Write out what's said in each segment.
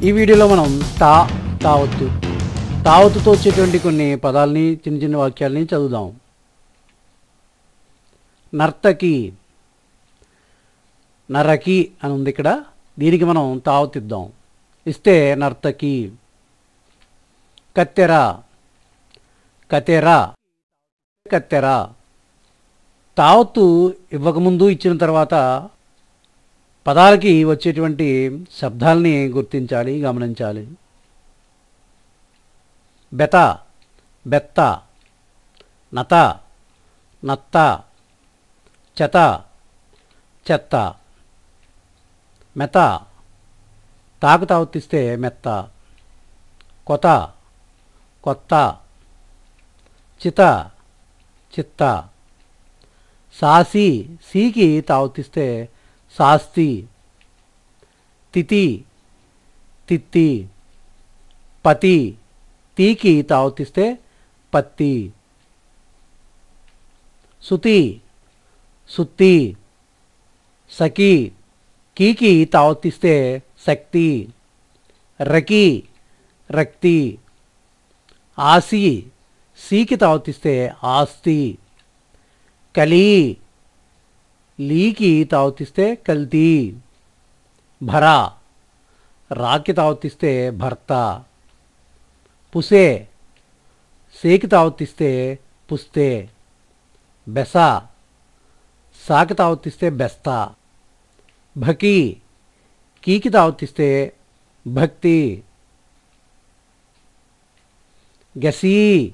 ఈ వీడియోలో మనం తావత్తు తావత్తుతో వచ్చేటువంటి కొన్ని పదాలని చిన్న చిన్న వాక్యాలని చదువుదాం. నర్తకి, నరకి అని ఉంది ఇక్కడ. దీనికి మనం తావత్తు ఇద్దాం. ఇస్తే నర్తకి. కత్తెర, కతెర, కత్తెర. తావత్తు ఇవ్వకముందు ఇచ్చిన తర్వాత పదాలకి వచ్చేటువంటి శబ్దాలని గుర్తించాలి, గమనించాలి. బెత, బెత్త, నత, నత్త, చెత, చెత్త. మెత, తాకు తావత్తిస్తే మెత్త. కొత, కొత్త. చిత, చిత్త. సాసి, సీకి తావత్తిస్తే సాస్తి. తితి, తిత్తి. పతి, తీకి తావత్తిస్తే పత్తి. సుతి, సుత్తి. సఖి, కీకి తావత్తిస్తే శక్తి. రకి, రక్తి. ఆసి, సీకి తావత్తిస్తే ఆస్తి. కలి, లీకి తావత్తిస్తే కల్తీ. భర, రాకి తావత్తిస్తే భర్త. పుసే, సేకి తావత్తిస్తే పుస్తే. బెస, సాకి తావత్తిస్తే బెస్త. భకి, కీకి తావత్తిస్తే భక్తి. గసి,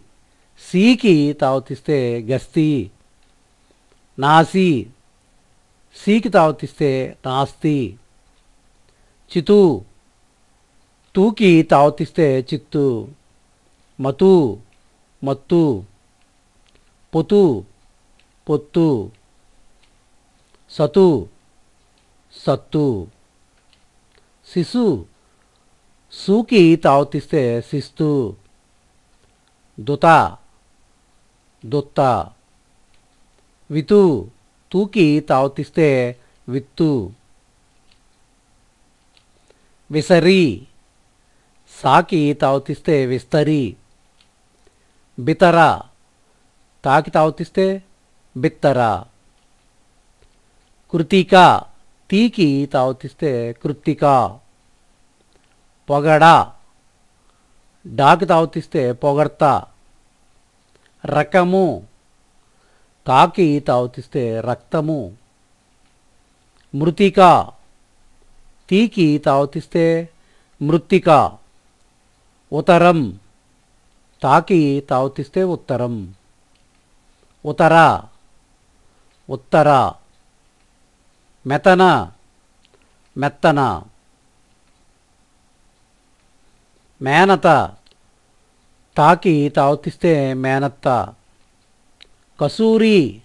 సీకి తావత్తిస్తే గస్తీ. నాసి, సీకి తావత్తిస్తే నాస్తి. చితు, తూకి తావత్తిస్తే చిత్తు. మతు, మత్తు. పొతు, పొత్తు. సతు, సత్తు. శిశు, సూకి తావత్తిస్తే శిస్తు. దుత, దుత్త. వితు, తూకి తావత్తిస్తే విత్తు. విసరి, సాకి తావత్తిస్తే విస్తరి. బితర, తాకి తావత్తిస్తే బిత్తర. కృతిక, తీకి తావత్తిస్తే కృత్తిక. పొగడ, డాకి తావత్తిస్తే పొగడ్త. రకము, కాకి తావత్తిస్తే రక్తము. మృతిక, తీకి తావత్తిస్తే మృత్తిక. ఉతరం, తాకి తావత్తిస్తే ఉత్తరం. ఉతర, ఉత్తర. మెతన, మెత్తన. మేనత, తాకి తావత్తిస్తే మేనత్త. కసూరి,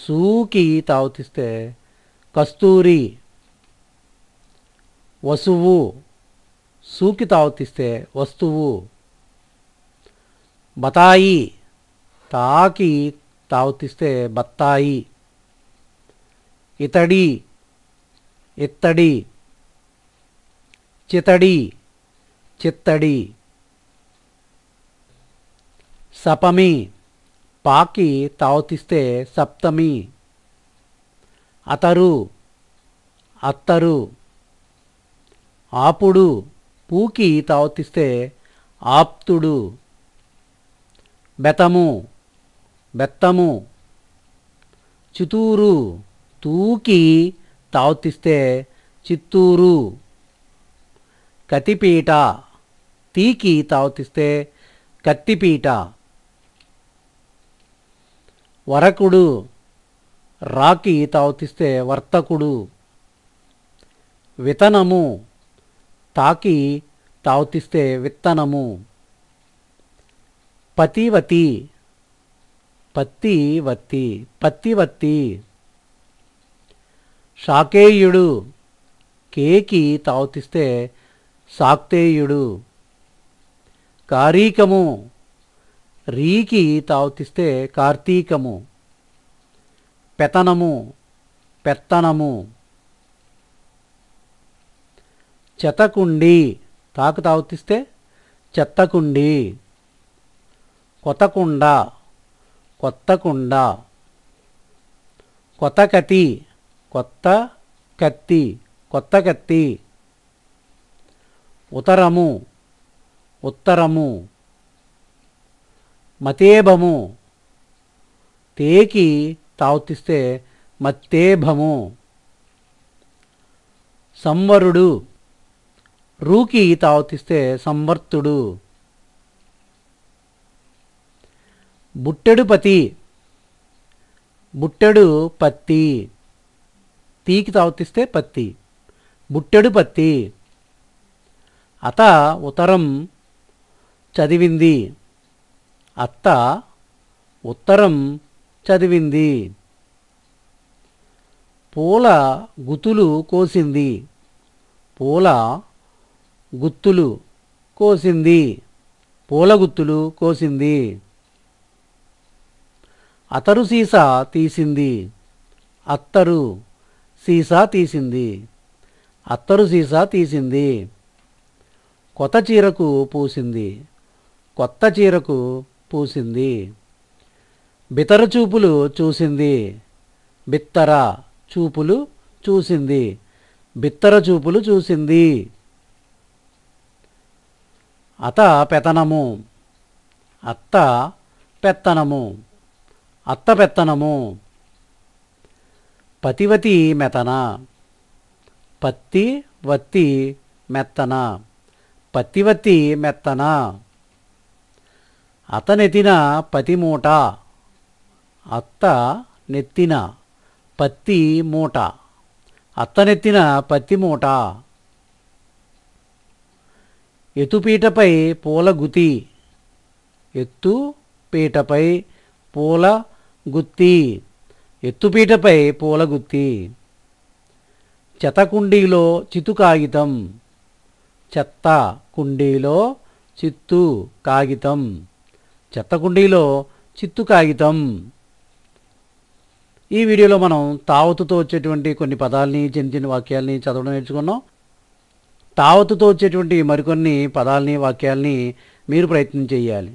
సూకి తావత్తిస్తే కస్తూరి. వసువు, సూకి తావత్తిస్తే వస్తువు. బతాయి, తాకి తావత్తిస్తే బత్తాయి. ఇతడి, ఇత్తడి. చితడి, చిత్తడి. సపమి, పాకి తావత్తిస్తే సప్తమి. అతరు, అత్తరు. ఆపుడు, పూకి తావత్తిస్తే ఆప్తుడు. బెతము, బెత్తము. చితూరు, తూకి తావత్తిస్తే చిత్తూరు. కతిపీట, తీకి తావత్తిస్తే కత్తిపీట. వరకుడు, రాకి తావత్తిస్తే వర్తకుడు. వితనము, తాకి తావత్తిస్తే విత్తనము. పతివతి, పత్తివత్తి, పత్తివత్తి. శాకేయుడు, కేకి తావత్తిస్తే శాక్తేయుడు. కారీకము, రీకి తావత్తిస్తే కార్తీకము. పెతనము, పెత్తనము. చెతకుండి తాకు తావుతిస్తే చెత్తకుండి, కొత్తకుండ, కొత్తకుండ, కొత్తకతి, కొత్త కత్తి, కొత్త కత్తి, ఉతరము, ఉత్తరము, మతేభము, తేకి తావుతిస్తే మత్తేభము, సంవరుడు, రూకి తావుతిస్తే సంవర్తుడు, బుట్టెడు పతి, బుట్టెడు పత్తి, తీకి తావుతిస్తే పత్తి, బుట్టెడు పత్తి, అత ఉత్తరం చదివింది, అత్త ఉత్తరం చదివింది, పూల గుతులు కోసింది, పూల గుత్తులు కోసింది, పూల గుత్తులు కోసింది, అతరు సీసా తీసింది, అత్తరు సీసా తీసింది, అత్తరు సీసా తీసింది, కొత్త చీరకు పూసింది, కొత్త చీరకు పూసింది, బితర చూపులు చూసింది, బిత్తర చూపులు చూసింది, బిత్తర చూపులు చూసింది, అత పెత్తనము, అత్త పెత్తనము, అత్త పెత్తనము, పతివతి మెతన, పత్తి వత్తి మెత్తన, పత్తివత్తి మెత్తన, అతనెత్తిన పతిమూట, అత్త నెత్తిన పత్తి మూట, అత్తనెత్తిన పత్తి మూట, ఎత్తుపీటపై పూల గుతి, ఎత్తు పీటపై పూల గుత్తి, ఎత్తుపీటపై పూల గుత్తి, చెత్త కుండీలో చిత్తు కాగితం, చెత్త కుండీలో చిత్తు కాగితం, చెత్త కుండీలో చిత్తు కాగితం. ఈ వీడియోలో మనం తావతుతో వచ్చేటువంటి కొన్ని పదాలని చిన్న చిన్న వాక్యాలని చదవడం నేర్చుకున్నాం. తావతుతో వచ్చేటువంటి మరికొన్ని పదాలని వాక్యాలని మీరు ప్రయత్నం చేయాలి.